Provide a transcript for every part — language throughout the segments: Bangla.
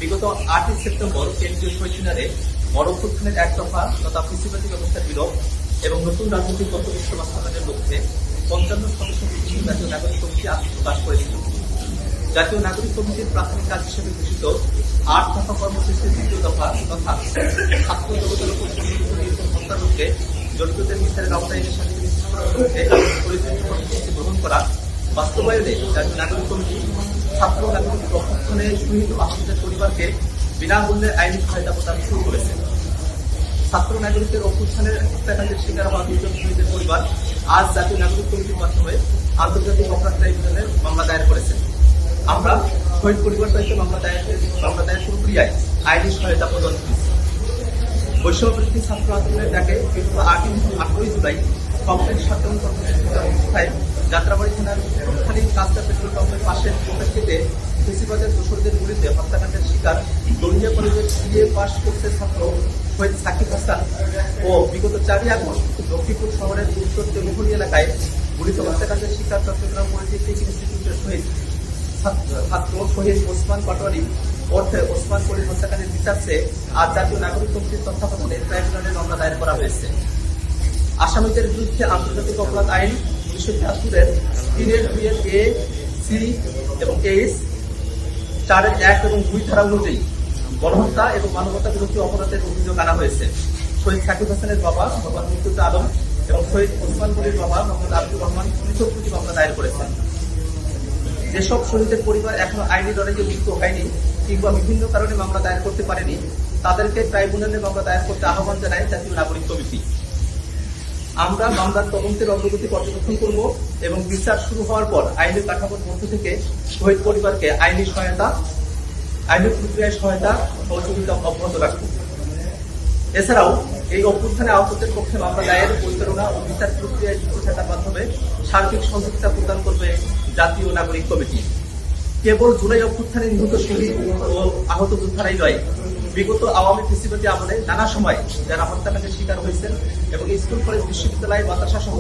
বিগত 8ই সেপ্টেম্বর কেন্দ্রীয় শহীদ মিনারে গণঅভ্যুত্থানের এক দফা তথা ফ্যাসিবাদী ব্যবস্থার বিলোপ এবং নতুন রাজনৈতিক বন্দোবস্ত বাস্তবায়নের লক্ষ্যে 55 সদস্য বিশিষ্ট জাতীয় নাগরিক কমিটি আত্মপ্রকাশ করেছিল। জাতীয় নাগরিক কমিটির প্রাথমিক কাজ হিসেবে ঘোষিত 8 দফা কর্মসূচির 2য় দফা তথা ছাত্র জগতের উপর নির্যাতন হত্যার লক্ষ্যে জড়িতদের বিচারের আওতায় এনে শান্তি কর্মসূচি গ্রহণ করা বাস্তবায়নে জাতীয় নাগরিক কমিটি ছাত্র নাগরিক অভ্যুত্থানে শহীদ আহতদের পরিবারকে বিনামূল্যে আইনি সহায়তা প্রদান শুরু করেছে। ছাত্র নাগরিকের অভ্যুত্থানের হত্যাকাণ্ডের শিকার হওয়া 2 জন শহীদের পরিবার আজ জাতীয় নাগরিক কমিটির মাধ্যমে আন্তর্জাতিক অপরাধ ট্রাইব্যুনালে মামলা দায়ের করেছেন। আমরা শহীদ পরিবার সহিত মামলা দায়ের প্রক্রিয়ায় আইনি সহায়তা প্রদান করেছি। বৈষম্যবিরোধী ছাত্র আন্দোলনের ডাকে বিগত 8ই জুলাই কমপ্লেক্স সাধারণ কর্মসূচির অবস্থায় যাত্রাবাড়ি থানার খালি কাস্তা পেট্রোল পাম্পের পাশের প্রকাশিতে ফ্যাসিবাদের দোসরদের বিরুদ্ধে হত্যাকাণ্ডের শিকার দলিয়া কলেজের বিএ পাস করতে ছাত্র শহীদ সাকিব হাসান ও বিগত 4ই আগস্ট লক্ষ্মীপুর শহরের উত্তর তেলুগুড়ি এলাকায় গুলিত হত্যাকাণ্ডের শিকার চট্টগ্রাম পলিটেকনিক ইনস্টিটিউটের ছাত্র শহীদ ওসমান পাটোয়ারি অর্থে ওসমান কলির হত্যাকাণ্ডের বিচার চেয়ে আজ জাতীয় নাগরিক কমিটির তত্ত্বাবধানে ট্রাইব্যুনালে মামলা দায়ের করা হয়েছে। আসামিদের বিরুদ্ধে আন্তর্জাতিক অপরাধ আইন 1973-এর 3-এর 2-এর A, C এবং H, 4-এর 1 এবং 2 ধারা অনুযায়ী গণহত্যা এবং মানবতা বিরোধী অপরাধের অভিযোগ আনা হয়েছে। শহীদ সাকিব হাসানের বাবা মোহাম্মদ মুর্তজা আলম এবং শহীদ ওসমান কলির বাবা মোহাম্মদ আব্দুর রহমান পৃথক দুটি মামলা দায়ের করেছেন। যেসব শহীদের পরিবার এখনো আইনি লড়াইয়ে যুক্ত হয়নি কিংবা বিভিন্ন কারণে মামলা দায়ের করতে পারেনি তাদেরকে ট্রাইব্যুনালে মামলা দায়ের করতে আহ্বান জানায় জাতীয় নাগরিক কমিটি। আমরা মামলার তদন্তের অগ্রগতি পর্যবেক্ষণ করব এবং বিচার শুরু হওয়ার পর আইনের কাঠামোর মধ্য থেকে শহীদ পরিবারকে আইনি প্রক্রিয়ায় সহায়তা সহযোগিতা অব্যাহত রাখব। এছাড়াও এই অভ্যুত্থানে আহতদের পক্ষে মামলা দায়ের পরিচালনা ও বিচার প্রক্রিয়ায় যুক্ত থাকার মাধ্যমে সার্বিক সহযোগিতা প্রদান করবে জাতীয় নাগরিক কমিটি। কেবল জুলাই অভ্যুত্থানে নিহত শহীদ ও আহত যোদ্ধারাই নয়, বিগত আওয়ামী ফ্যাসিবাদী আমলে নানা সময় যারা হত্যাকাণ্ডের শিকার হয়েছেন এবং স্কুল কলেজ বিশ্ববিদ্যালয় মাদ্রাসা সহ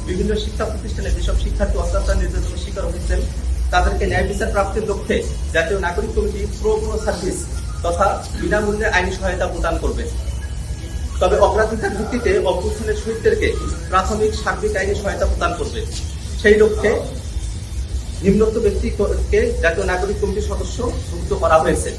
বিভিন্ন শিক্ষা প্রতিষ্ঠানে যেসব শিক্ষার্থী অত্যাচার নির্যাতনের শিকার হয়েছেন তাদেরকে ন্যায় বিচার প্রাপ্তির লক্ষ্যে জাতীয় নাগরিক কমিটি প্রো সার্ভিস তথা বিনামূল্যে আইনি সহায়তা প্রদান করবে। তবে অগ্রাধিকার ভিত্তিতে অভ্যুত্থানের শহীদদেরকে প্রাথমিক সার্বিক আইনি সহায়তা প্রদান করবে। সেই লক্ষ্যে নিম্নোক্ত ব্যক্তিকে জাতীয় নাগরিক কমিটির সদস্য যুক্ত করা হয়েছে।